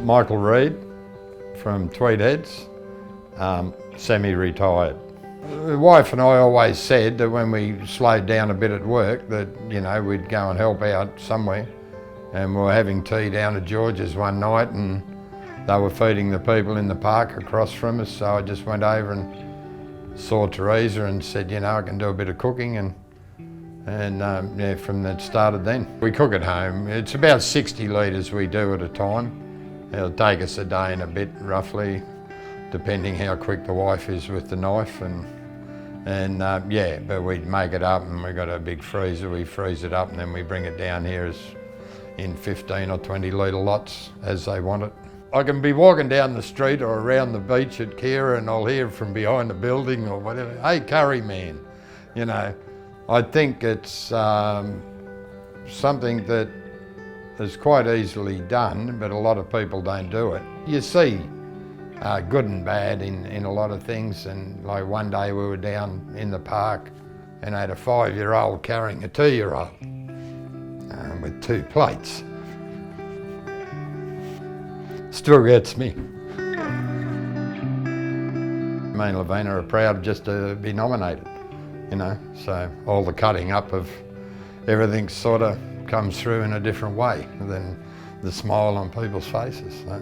Michael Reid from Tweed Heads, semi-retired. The wife and I always said that when we slowed down a bit at work that, you know, we'd go and help out somewhere. And we were having tea down at George's one night and they were feeding the people in the park across from us, so I just went over and saw Teresa and said, you know, I can do a bit of cooking, and yeah, from that started then. We cook at home. It's about 60 litres we do at a time. It'll take us a day and a bit roughly, depending how quick the wife is with the knife, yeah, but we make it up and we've got a big freezer, we freeze it up and then we bring it down here as in 15 or 20 litre lots as they want it. I can be walking down the street or around the beach at Keira and I'll hear from behind the building or whatever, hey curry man, you know. I think it's something that is quite easily done, but a lot of people don't do it. You see good and bad in a lot of things, and like one day we were down in the park and I had a 5-year-old carrying a 2-year-old with 2 plates. Still gets me. Me and Lavina are proud just to be nominated, you know, so all the cutting up of everything sort of comes through in a different way than the smile on people's faces. So.